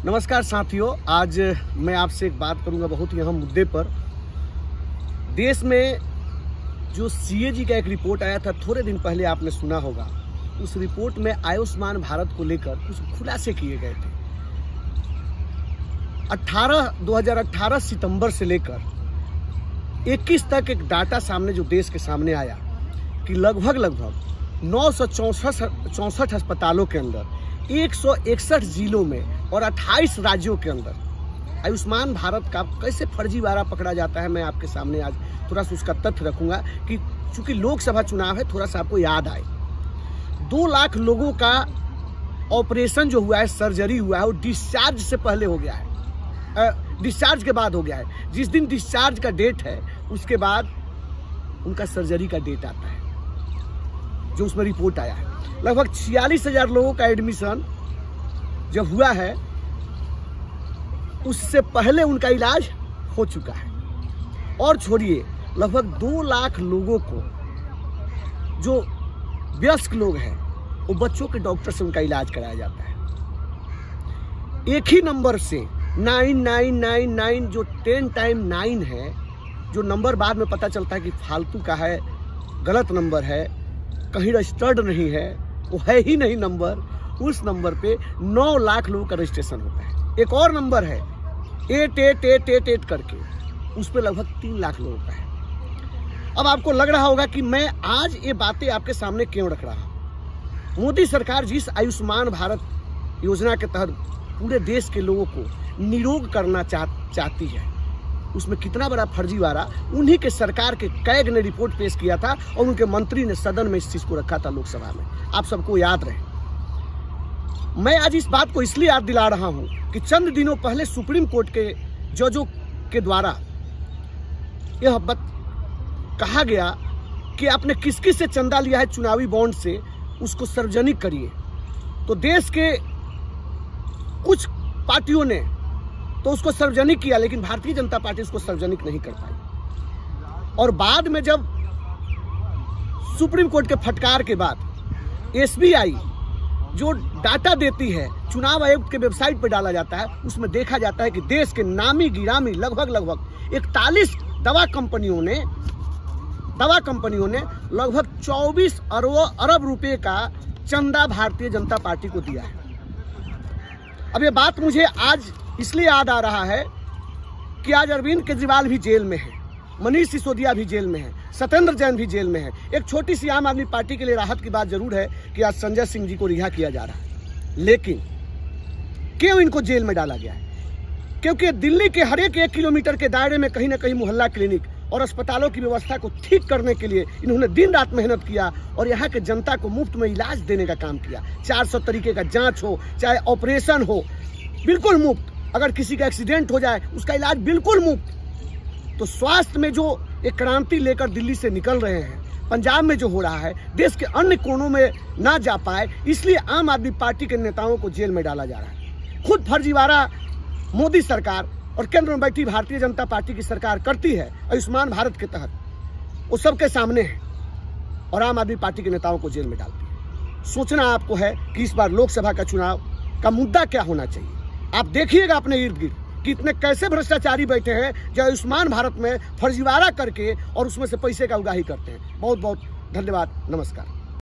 नमस्कार साथियों, आज मैं आपसे एक बात करूंगा बहुत ही अहम मुद्दे पर। देश में जो सीएजी का एक रिपोर्ट आया था थोड़े दिन पहले, आपने सुना होगा। उस रिपोर्ट में आयुष्मान भारत को लेकर कुछ खुलासे किए गए थे। 2018 सितंबर से लेकर 21 तक एक डाटा सामने जो देश के सामने आया कि लगभग 964 अस्पतालों के अंदर 161 जिलों में और 28 राज्यों के अंदर आयुष्मान भारत का कैसे फर्जीवाड़ा पकड़ा जाता है, मैं आपके सामने आज थोड़ा सा उसका तथ्य रखूंगा कि चूंकि लोकसभा चुनाव है, थोड़ा सा आपको याद आए। 2 लाख लोगों का ऑपरेशन जो हुआ है, सर्जरी हुआ है, वो डिस्चार्ज से पहले हो गया है, डिस्चार्ज के बाद हो गया है। जिस दिन डिस्चार्ज का डेट है उसके बाद उनका सर्जरी का डेट आता है, जो उसमें रिपोर्ट आया है। लगभग 46,000 लोगों का एडमिशन जब हुआ है, उससे पहले उनका इलाज हो चुका है। और छोड़िए, लगभग 2 लाख लोगों को, जो वयस्क लोग हैं, वो बच्चों के डॉक्टर से उनका इलाज कराया जाता है। एक ही नंबर से 9999 जो 10 टाइम 9 है, जो नंबर बाद में पता चलता है कि फालतू का है, गलत नंबर है, कहीं रजिस्टर्ड नहीं है, वो है ही नहीं नंबर। उस नंबर पे 9 लाख लोगों का रजिस्ट्रेशन होता है। एक और नंबर है 8888 करके, उस पे लगभग 3 लाख लोगों का है। अब आपको लग रहा होगा कि मैं आज ये बातें आपके सामने क्यों रख रहा हूं। मोदी सरकार जिस आयुष्मान भारत योजना के तहत पूरे देश के लोगों को निरोग करना चाहती है, उसमें कितना बड़ा फर्जीवाड़ा उन्हीं के सरकार के कैग ने रिपोर्ट पेश किया था और उनके मंत्री ने सदन में इस चीज को रखा था, लोकसभा में। आप सबको याद रहे। मैं आज इस बात को इसलिए याद दिला रहा हूं कि चंद दिनों पहले सुप्रीम कोर्ट के जजों के द्वारा यह कहा गया कि आपने किस किस से चंदा लिया है चुनावी बॉन्ड से, उसको सार्वजनिक करिए। तो देश के कुछ पार्टियों ने तो उसको सार्वजनिक किया, लेकिन भारतीय जनता पार्टी उसको सार्वजनिक नहीं कर पाई। और बाद में जब सुप्रीम कोर्ट के फटकार के बाद एसबीआई जो डाटा देती है, चुनाव आयोग के वेबसाइट पर डाला जाता है, उसमें देखा जाता है कि देश के नामी गिरामी लगभग 41 दवा कंपनियों ने लगभग 24 अरब रुपए का चंदा भारतीय जनता पार्टी को दिया है। अब ये बात मुझे आज इसलिए याद आ रहा है कि आज अरविंद केजरीवाल भी जेल में है, मनीष सिसोदिया भी जेल में है, सत्येंद्र जैन भी जेल में है। एक छोटी सी आम आदमी पार्टी के लिए राहत की बात जरूर है कि आज संजय सिंह जी को रिहा किया जा रहा है। लेकिन क्यों इनको जेल में डाला गया है? क्योंकि दिल्ली के हर एक किलोमीटर के दायरे में कहीं ना कहीं मोहल्ला क्लिनिक और अस्पतालों की व्यवस्था को ठीक करने के लिए इन्होंने दिन रात मेहनत किया और यहाँ के जनता को मुफ्त में इलाज देने का काम किया। 400 तरीके का जांच हो, चाहे ऑपरेशन हो, बिल्कुल मुफ्त। अगर किसी का एक्सीडेंट हो जाए, उसका इलाज बिल्कुल मुफ्त। तो स्वास्थ्य में जो एक क्रांति लेकर दिल्ली से निकल रहे हैं, पंजाब में जो हो रहा है, देश के अन्य कोनों में ना जा पाए, इसलिए आम आदमी पार्टी के नेताओं को जेल में डाला जा रहा है। खुद फर्जीवाड़ा मोदी सरकार और केंद्र में बैठी भारतीय जनता पार्टी की सरकार करती है आयुष्मान भारत के तहत, वो सबके सामने है, और आम आदमी पार्टी के नेताओं को जेल में डालती है। सोचना आपको है कि इस बार लोकसभा का चुनाव का मुद्दा क्या होना चाहिए। आप देखिएगा अपने इर्द गिर्द कि इतने कैसे भ्रष्टाचारी बैठे हैं जो आयुष्मान भारत में फर्जीवाड़ा करके और उसमें से पैसे का उगाही करते हैं। बहुत बहुत धन्यवाद। नमस्कार।